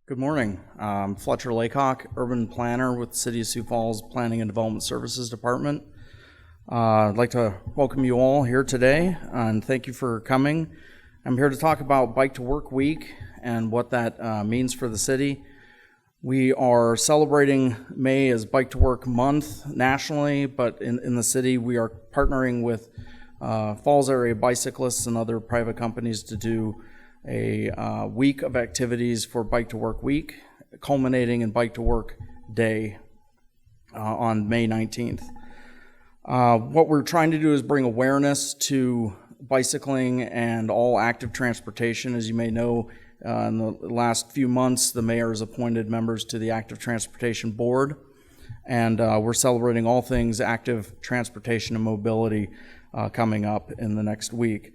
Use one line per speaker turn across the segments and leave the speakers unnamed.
Good morning. I'm Fletcher Laycock, Urban Planner with the City of Sioux Falls Planning and Development Services Department. I'd like to welcome you all here today and thank you for coming. I'm here to talk about Bike to Work Week and what that means for the city. We are celebrating May as Bike to Work Month nationally, but in the city we are partnering with Falls area bicyclists and other private companies to do a week of activities for Bike to Work Week, culminating in Bike to Work Day on May 19th. What we're trying to do is bring awareness to bicycling and all active transportation. As you may know, in the last few months, the mayor has appointed members to the Active Transportation Board, and we're celebrating all things active transportation and mobility coming up in the next week.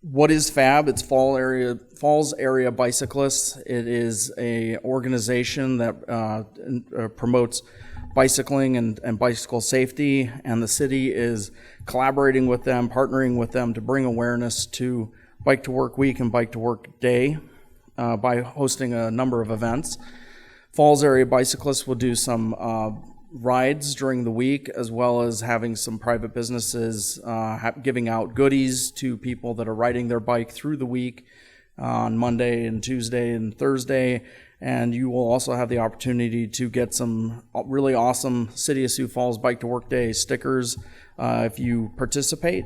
What is FAB? It's Falls Area Bicyclists. It is an organization that promotes bicycling and bicycle safety, and the city is collaborating with them, partnering with them to bring awareness to Bike to Work Week and Bike to Work Day by hosting a number of events. Falls Area Bicyclists will do some rides during the week, as well as having some private businesses giving out goodies to people that are riding their bike through the week on Monday and Tuesday and Thursday. And you will also have the opportunity to get some really awesome City of Sioux Falls Bike to Work Day stickers if you participate.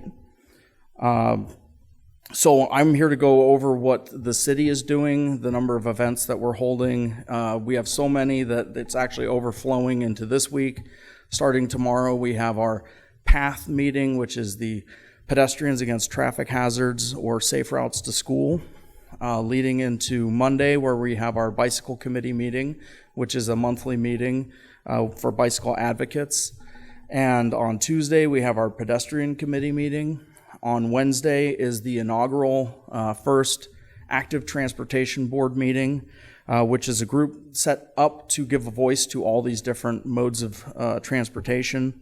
So I'm here to go over what the city is doing, the number of events that we're holding. We have so many that it's actually overflowing into this week. Starting tomorrow, we have our PATH meeting, which is the Pedestrians Against Traffic Hazards or Safe Routes to School, leading into Monday, where we have our Bicycle Committee meeting, which is a monthly meeting for bicycle advocates. And on Tuesday, we have our Pedestrian Committee meeting. On Wednesday is the inaugural first Active Transportation Board meeting, which is a group set up to give a voice to all these different modes of transportation.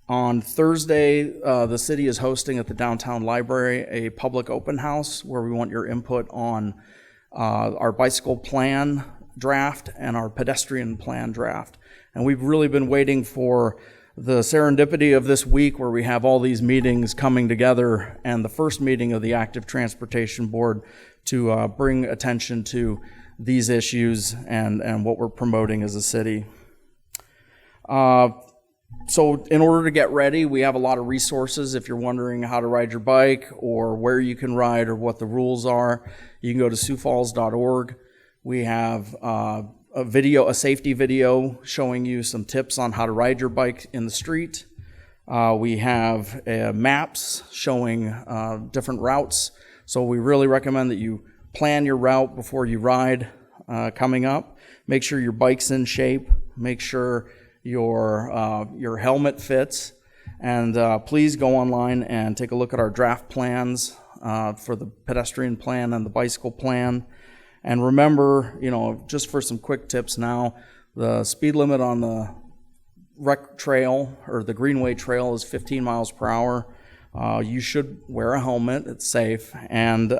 On Thursday, the city is hosting at the downtown library a public open house where we want your input on our bicycle plan draft and our pedestrian plan draft. And we've really been waiting for the serendipity of this week where we have all these meetings coming together and the first meeting of the Active Transportation Board to bring attention to these issues and what we're promoting as a city. So in order to get ready, we have a lot of resources. If you're wondering how to ride your bike or where you can ride or what the rules are, you can go to siouxfalls.org. We have a safety video showing you some tips on how to ride your bike in the street. We have maps showing different routes. So we really recommend that you plan your route before you ride coming up. Make sure your bike's in shape. Make sure your helmet fits. And please go online and take a look at our draft plans for the pedestrian plan and the bicycle plan. And remember, just for some quick tips now, the speed limit on the rec trail or the Greenway Trail is 15 miles per hour. You should wear a helmet. It's safe. And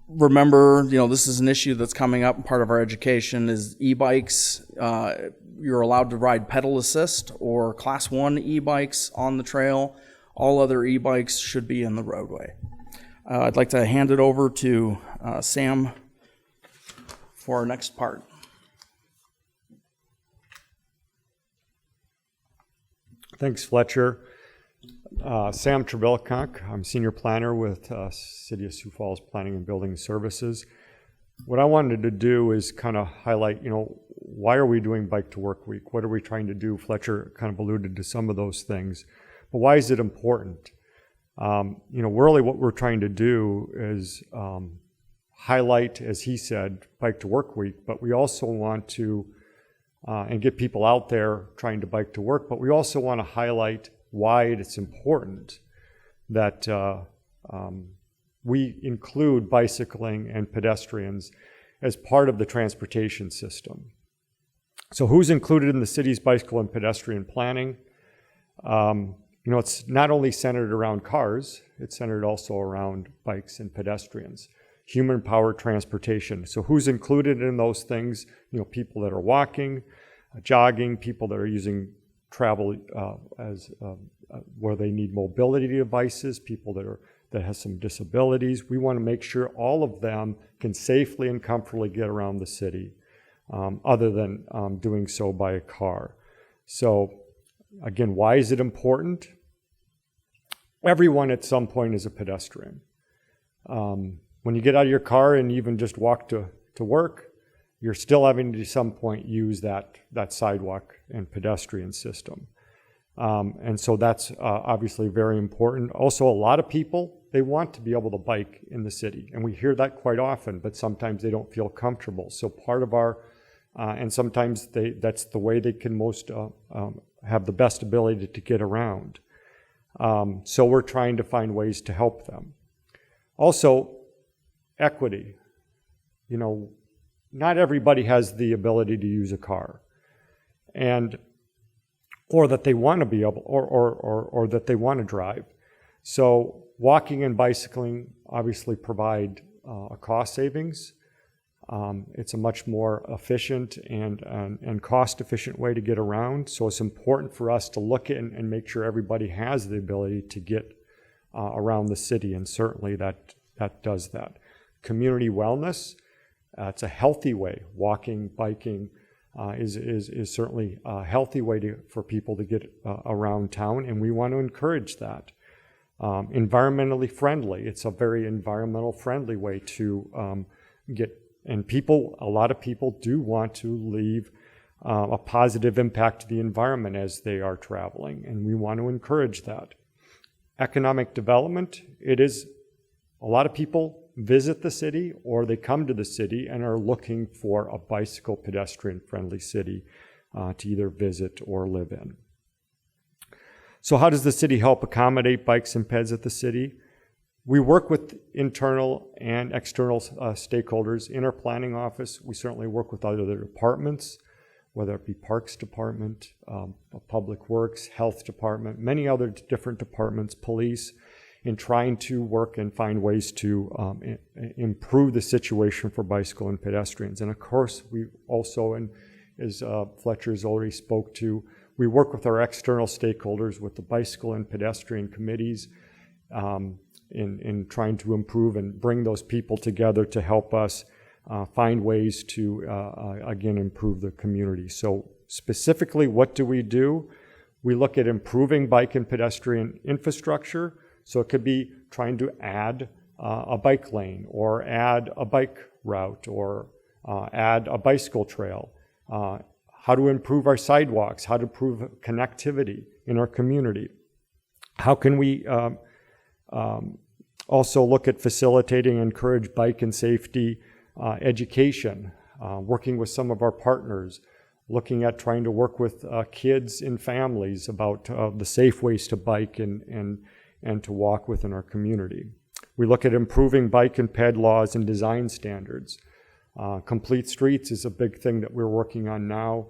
remember, this is an issue that's coming up. Part of our education is e-bikes. You're allowed to ride pedal assist or class 1 e-bikes on the trail. All other e-bikes should be in the roadway. I'd like to hand it over to Sam for our next part.
Thanks, Fletcher. Sam Trebilcock. I'm Senior Planner with City of Sioux Falls Planning and Building Services. What I wanted to do is kind of highlight, why are we doing Bike to Work Week? What are we trying to do? Fletcher kind of alluded to some of those things. But why is it important? Really what we're trying to do is highlight, as he said, Bike to Work Week, but we also want to, and get people out there trying to bike to work, but we also want to highlight why it's important that we include bicycling and pedestrians as part of the transportation system. So who's included in the city's bicycle and pedestrian planning? it's not only centered around cars, it's centered also around bikes and pedestrians. Human-powered transportation. So who's included in those things? People that are walking, jogging, people that are using travel where they need mobility devices, people that have some disabilities. We want to make sure all of them can safely and comfortably get around the city, other than doing so by a car. So again, why is it important? Everyone at some point is a pedestrian. When you get out of your car and even just walk to work, you're still having to at some point use that sidewalk and pedestrian system. And so that's obviously very important. Also, a lot of people, they want to be able to bike in the city. And we hear that quite often, but sometimes they don't feel comfortable. So part of our, and sometimes that's the way they can most have the best ability to get around. So we're trying to find ways to help them. Also, equity. Not everybody has the ability to use a car, or that they want to be able, or that they want to drive. So walking and bicycling obviously provide a cost savings. It's a much more efficient and cost-efficient way to get around. So it's important for us to look at and make sure everybody has the ability to get around the city, and certainly that does that. Community wellness, it's a healthy way. Walking, biking is certainly a healthy way for people to get around town, and we want to encourage that. Environmentally friendly, it's a very environmental friendly way to get, and a lot of people do want to leave a positive impact to the environment as they are traveling, and we want to encourage that. Economic development, it is, a lot of people visit the city or they come to the city and are looking for a bicycle pedestrian friendly city to either visit or live in. So how does the city help accommodate bikes and peds at the city? We work with internal and external stakeholders in our planning office. We certainly work with other departments, whether it be Parks Department, Public Works, Health Department, many other different departments, police, in trying to work and find ways to improve the situation for bicycle and pedestrians. And of course, we also, and as Fletcher's already spoke to, we work with our external stakeholders, with the bicycle and pedestrian committees, in trying to improve and bring those people together to help us find ways to, again, improve the community. So specifically, what do? We look at improving bike and pedestrian infrastructure. So it could be trying to add a bike lane, or add a bike route, or add a bicycle trail. How to improve our sidewalks, how to improve connectivity in our community. How can we also look at facilitating and encourage bike and safety education, working with some of our partners, looking at trying to work with kids and families about the safe ways to bike and to walk within our community. We look at improving bike and ped laws and design standards. Complete streets is a big thing that we're working on now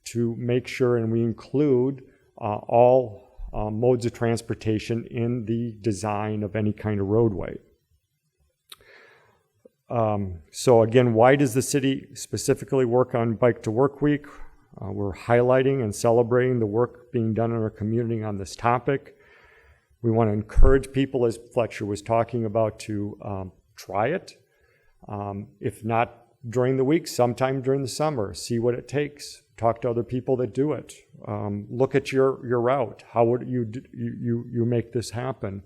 to make sure, and we include all modes of transportation in the design of any kind of roadway. So again, why does the city specifically work on Bike to Work Week? We're highlighting and celebrating the work being done in our community on this topic. We want to encourage people, as Fletcher was talking about, to try it. If not during the week, sometime during the summer, see what it takes. Talk to other people that do it. Look at your route. How would you make this happen?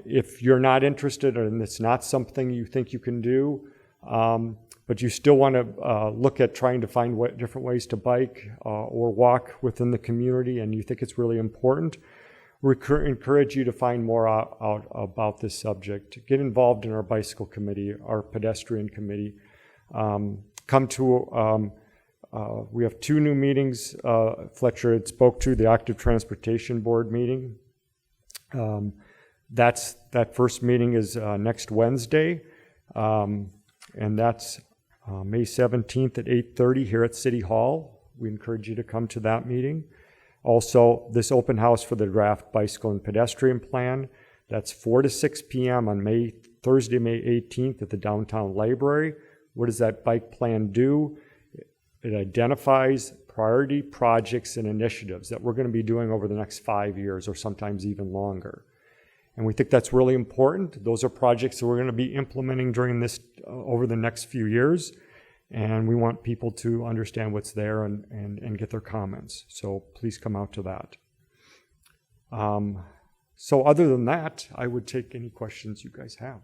If you're not interested and it's not something you think you can do, but you still want to look at trying to find different ways to bike or walk within the community, and you think it's really important, we encourage you to find more out about this subject. Get involved in our bicycle committee, our pedestrian committee. Come to, we have 2 new meetings. Fletcher had spoke to the Active Transportation Board meeting. That first meeting is next Wednesday, and that's May 17th at 8:30 here at City Hall. we encourage you to come to that meeting. Also, this open house for the draft bicycle and pedestrian plan, that's 4 to 6 p.m. on Thursday, May 18th at the downtown library. What does that bike plan do? It identifies priority projects and initiatives that we're going to be doing over the next 5 years or sometimes even longer. And we think that's really important. Those are projects that we're going to be implementing during this, over the next few years. And we want people to understand what's there and get their comments. So please come out to that. So other than that, I would take any questions you guys have.